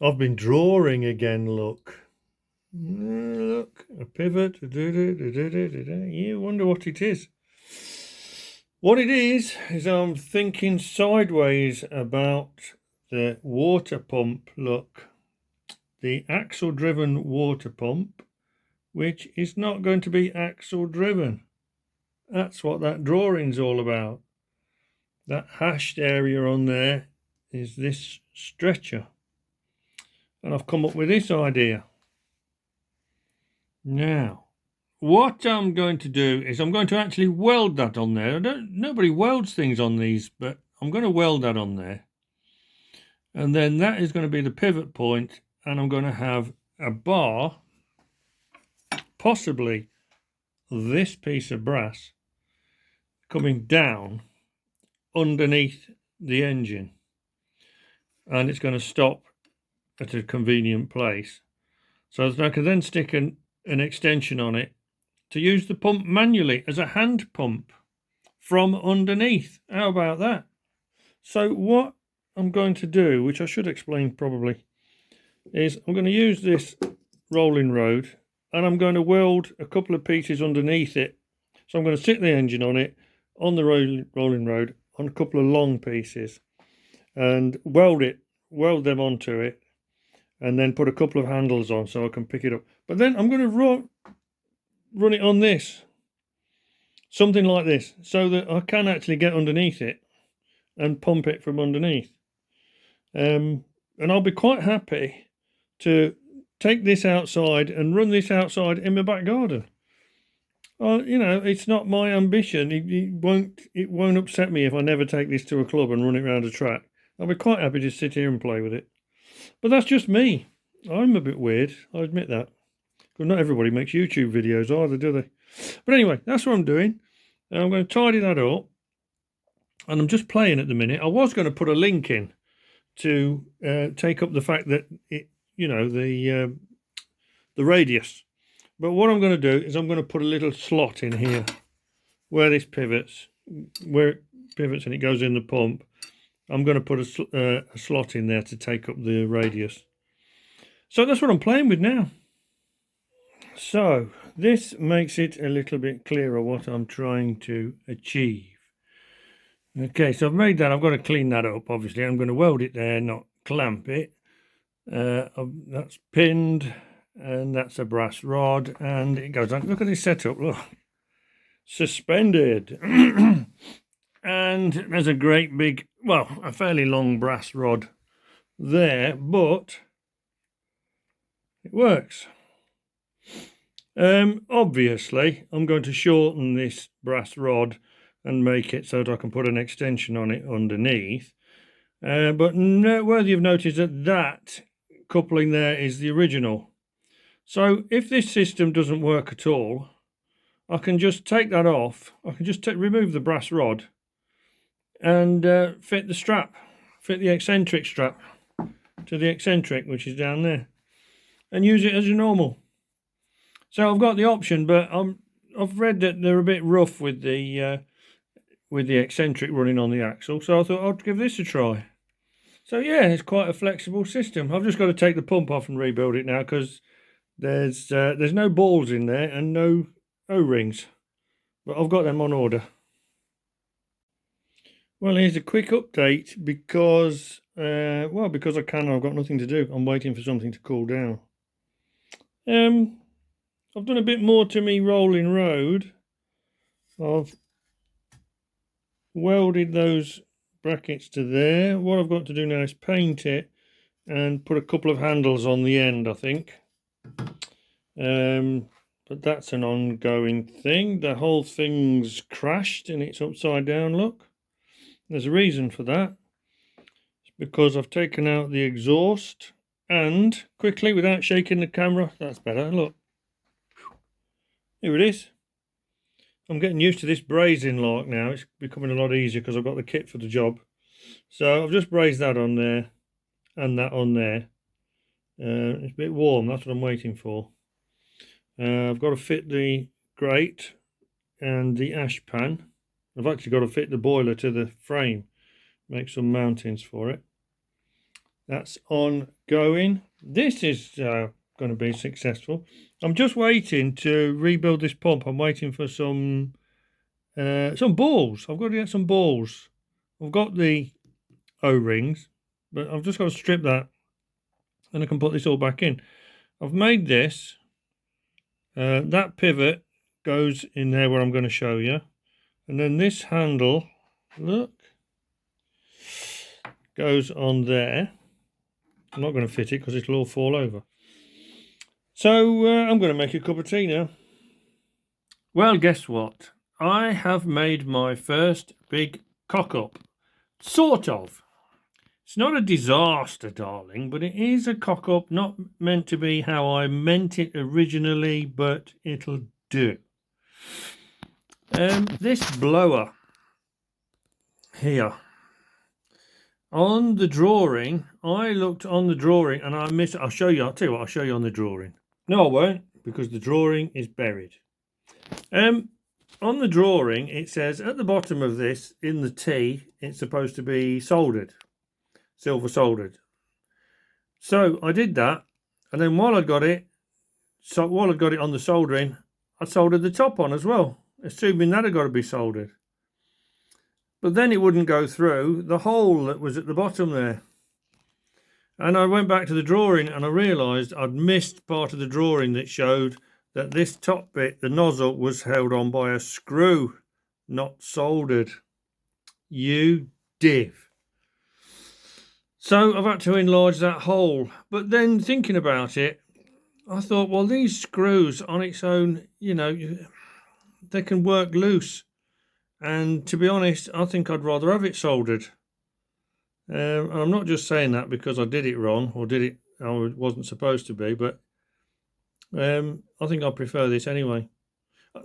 I've been drawing again, look. Look, a pivot. You wonder what it is. What it is I'm thinking sideways about the water pump, look. The axle driven water pump, which is not going to be axle driven. That's what that drawing's all about. That hashed area on there is this stretcher. And I've come up with this idea. Now, what I'm going to do is I'm going to actually weld that on there. Nobody welds things on these, but I'm going to weld that on there. And then that is going to be the pivot point, and I'm going to have a bar, possibly this piece of brass, coming down underneath the engine. And it's going to stop at a convenient place. So that I can then stick an extension on it to use the pump manually as a hand pump from underneath. How about that? So what I'm going to do, which I should explain probably, is I'm going to use this rolling road and I'm going to weld a couple of pieces underneath it. So I'm going to sit the engine on it, on the rolling road, on a couple of long pieces, and weld them onto it, and then put a couple of handles on so I can pick it up. But then I'm going to run it on this, something like this, so that I can actually get underneath it and pump it from underneath. And I'll be quite happy to take this outside and run this outside in my back garden. It's not my ambition. It won't upset me if I never take this to a club and run it around a track. I'll be quite happy to sit here and play with it. But that's just me. I'm a bit weird, I admit that. Because not everybody makes YouTube videos either, do they? But anyway, that's what I'm doing. And I'm going to tidy that up. And I'm just playing at the minute. I was going to put a link in to take up the fact that the radius. But what I'm going to do is I'm going to put a little slot in here where this pivots, and it goes in the pump. I'm going to put a slot in there to take up the radius. So that's what I'm playing with now. So this makes it a little bit clearer what I'm trying to achieve. Okay, so I've made that. I've got to clean that up, obviously. I'm going to weld it there, not clamp it. That's pinned, and that's a brass rod, and it goes on. Look at this setup, look. Suspended. And there's a great big, a fairly long brass rod there, but it works. Obviously, I'm going to shorten this brass rod and make it so that I can put an extension on it underneath. But worthy of notice that coupling there is the original. So if this system doesn't work at all, I can just take that off. I can just remove the brass rod and fit the eccentric strap to the eccentric, which is down there, and use it as a normal. So I've got the option, but I've read that they're a bit rough with the eccentric running on the axle, so I thought I'd give this a try. So yeah, it's quite a flexible system. I've just got to take the pump off and rebuild it now because there's no balls in there and no O-rings, but I've got them on order. Well, here's a quick update because because I can. I've got nothing to do. I'm waiting for something to cool down. I've done a bit more to me rolling road. I've welded those brackets to there. What I've got to do now is paint it and put a couple of handles on the end, I think. But that's an ongoing thing. The whole thing's crashed and it's upside down, look. There's a reason for that. It's because I've taken out the exhaust and quickly, without shaking the camera, that's better, look. Here it is. I'm getting used to this brazing like now. It's becoming a lot easier because I've got the kit for the job. So I've just brazed that on there and that on there. It's a bit warm, that's what I'm waiting for. I've got to fit the grate and the ash pan. I've actually got to fit the boiler to the frame, make some mountings for it. That's ongoing. This is going to be successful. I'm just waiting to rebuild this pump. I'm waiting for some balls. I've got to get some balls. I've got the O-rings, but I've just got to strip that and I can put this all back in. I've made this. That pivot goes in there where I'm going to show you. And then this handle, look, goes on there. I'm not going to fit it because it'll all fall over. So I'm going to make a cup of tea now. Well, guess what? I have made my first big cock-up. Sort of. It's not a disaster, darling, but it is a cock-up, not meant to be how I meant it originally, but it'll do. This blower here, on the drawing, I looked on the drawing and I missed it. I'll show you, I'll tell you what, I'll show you on the drawing. No, I won't, because the drawing is buried. On the drawing, it says at the bottom of this, in the T, it's supposed to be soldered. Silver soldered. So I did that, and then while I'd got it on the soldering, I soldered the top on as well, assuming that had got to be soldered. But then it wouldn't go through the hole that was at the bottom there. And I went back to the drawing and I realised I'd missed part of the drawing that showed that this top bit, the nozzle, was held on by a screw, not soldered. You div. So I've had to enlarge that hole. But then thinking about it, I thought, well, these screws on its own, you know, they can work loose. And to be honest, I think I'd rather have it soldered. And I'm not just saying that because I did it wrong or did it how it wasn't supposed to be, but I think I prefer this anyway.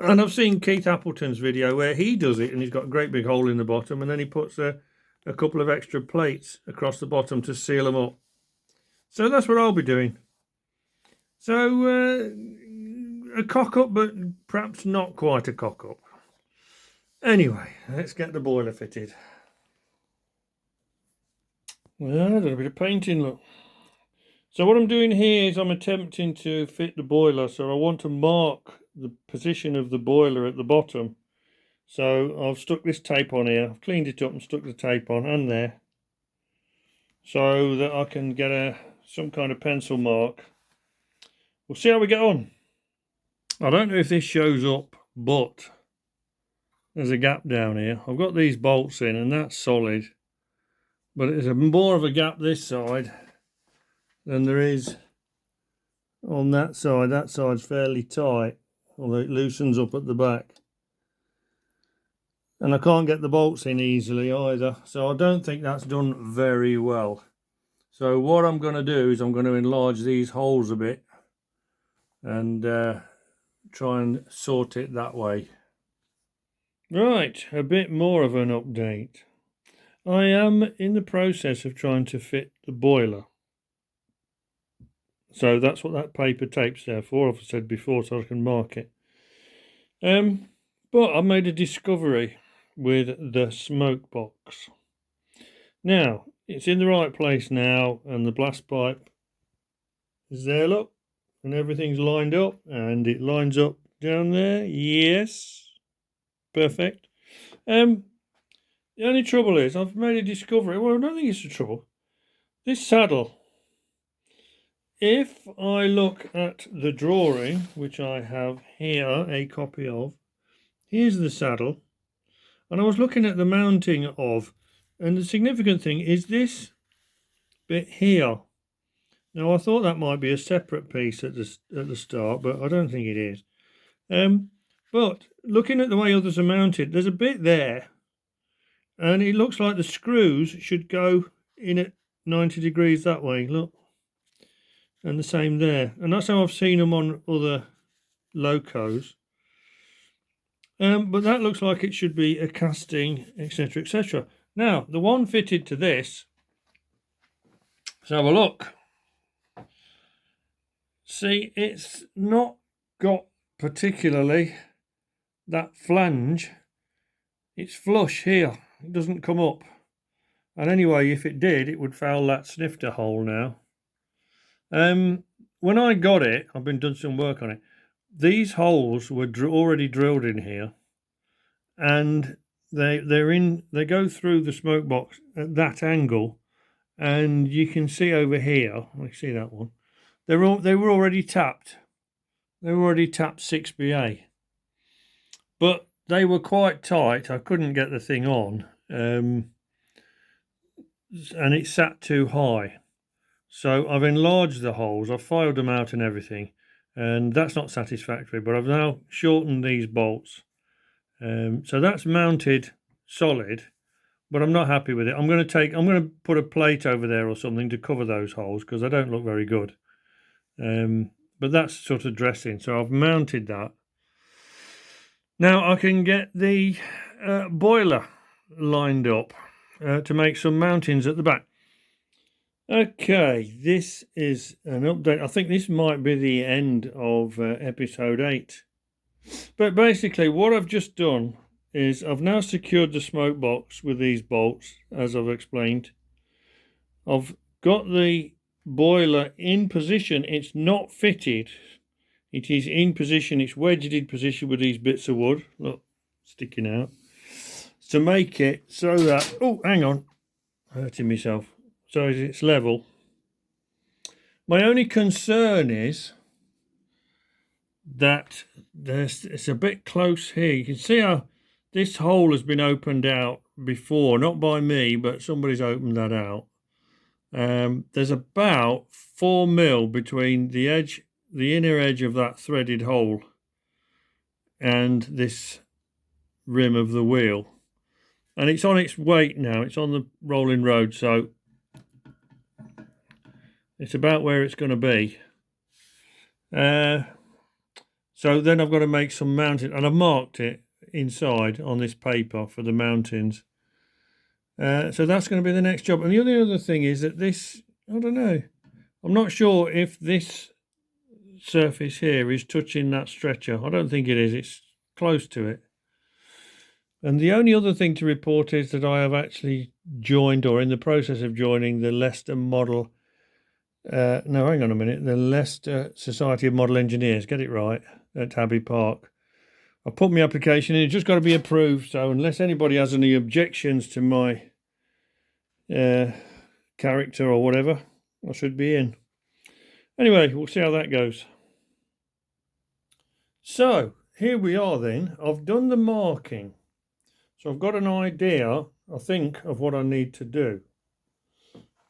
And I've seen Keith Appleton's video where he does it and he's got a great big hole in the bottom and then he puts a couple of extra plates across the bottom to seal them up. So that's what I'll be doing. So a cock-up, but perhaps not quite a cock-up. Anyway, let's get the boiler fitted. Well, I've done a bit of painting, look. So what I'm doing here is I'm attempting to fit the boiler. So I want to mark the position of the boiler at the bottom. So I've stuck this tape on here. I've cleaned it up and stuck the tape on and there, so that I can get some kind of pencil mark. We'll see how we get on. I don't know if this shows up, but there's a gap down here. I've got these bolts in and that's solid, but there's more of a gap this side than there is on that side. That side's fairly tight, although it loosens up at the back. And I can't get the bolts in easily either, so I don't think that's done very well. So what I'm going to do is I'm going to enlarge these holes a bit and try and sort it that way. Right, a bit more of an update. I am in the process of trying to fit the boiler. So that's what that paper tape's there for, I've said before, so I can mark it. But I made a discovery with the smoke box. Now, it's in the right place now, and the blast pipe is there, look, and everything's lined up, and it lines up down there. Yes, perfect. The only trouble is I've made a discovery. Well, I don't think it's a trouble. This saddle, if I look at the drawing, which I have here a copy of, here's the saddle. And I was looking at the mounting of, and the significant thing is this bit here. Now I thought that might be a separate piece at the start, but I don't think it is. But looking at the way others are mounted, there's a bit there, and it looks like the screws should go in at 90 degrees that way. Look, and the same there, and that's how I've seen them on other locos. But that looks like it should be a casting, etc., etc. Now, the one fitted to this, let's have a look. See, it's not got particularly that flange. It's flush here. It doesn't come up. And anyway, if it did, it would foul that snifter hole now. When I got it, I've been doing some work on it. These holes were already drilled in here, and they go through the smoke box at that angle, and you can see over here. I see that one. They were already tapped. They were already tapped 6BA, but they were quite tight. I couldn't get the thing on, and it sat too high. So I've enlarged the holes. I've filed them out and everything, and that's not satisfactory. But I've now shortened these bolts, so that's mounted solid. But I'm not happy with it. I'm going to put a plate over there or something to cover those holes because they don't look very good. But that's sort of dressing. So I've mounted that. Now I can get the boiler lined up to make some mountings at the back. Okay, this is an update. I think this might be the end of episode 8. But basically what I've just done is I've now secured the smoke box with these bolts, as I've explained. I've got the boiler in position. It's not fitted. It is in position. It's wedged in position with these bits of wood, look, sticking out, to make it so that, oh, hang on, hurting myself, so it's level. My only concern is that it's a bit close here. You can see how this hole has been opened out before, not by me, but somebody's opened that out. There's about 4 mil between the inner edge of that threaded hole and this rim of the wheel, and it's on its weight now. It's on the rolling road, so it's about where it's going to be. So then I've got to make some mounting, and I've marked it inside on this paper for the mountings. So that's going to be the next job. And the only other thing is that this, I don't know, I'm not sure if this surface here is touching that stretcher. I don't think it is. It's close to it. And the only other thing to report is that I have actually joined, or in the process of joining, the Leicester Model. No, hang on a minute. The Leicester Society of Model Engineers. Get it right, at Abbey Park. I put my application in. It's just got to be approved. So unless anybody has any objections to my character or whatever, I should be in. Anyway, we'll see how that goes. So here we are then. I've done the marking. So I've got an idea, I think, of what I need to do.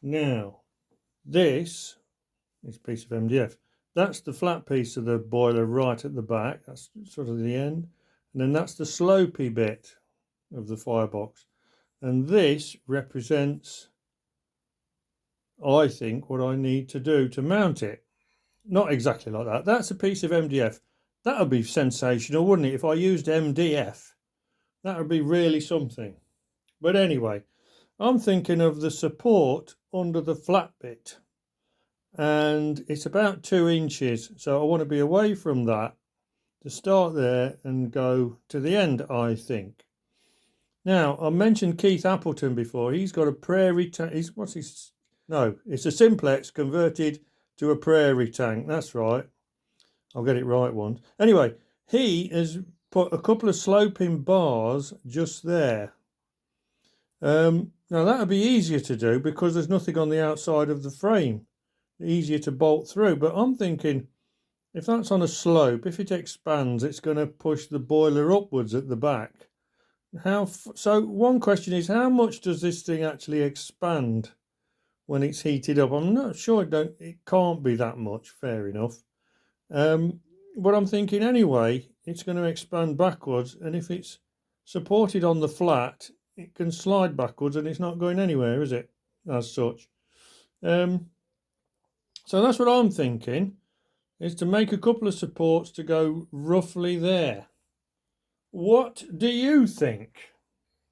Now, this is a piece of MDF. That's the flat piece of the boiler right at the back. That's sort of the end. And then that's the slopey bit of the firebox. And this represents, I think, what I need to do to mount it. Not exactly like that. That's a piece of MDF. That would be sensational, wouldn't it? If I used MDF, that would be really something. But anyway, I'm thinking of the support under the flat bit. And it's about 2 inches. So I want to be away from that to start there and go to the end, I think. Now, I mentioned Keith Appleton before. He's got a prairie tank. It's a Simplex converted to a prairie tank. That's right. I'll get it right once. Anyway, he has put a couple of sloping bars just there. Now that would be easier to do because there's nothing on the outside of the frame. Easier to bolt through. But I'm thinking, if that's on a slope, if it expands, it's going to push the boiler upwards at the back. So one question is, how much does this thing actually expand when it's heated up? I'm not sure. It can't be that much. Fair enough. But I'm thinking anyway, it's going to expand backwards, and if it's supported on the flat, it can slide backwards, and it's not going anywhere, is it? As such. So that's what I'm thinking, is to make a couple of supports to go roughly there. What do you think?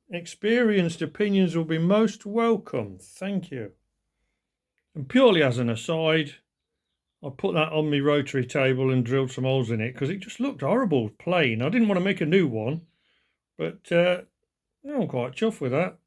Experienced opinions will be most welcome. Thank you. And purely as an aside, I put that on my rotary table and drilled some holes in it because it just looked horrible, plain. I didn't want to make a new one, but I'm quite chuffed with that.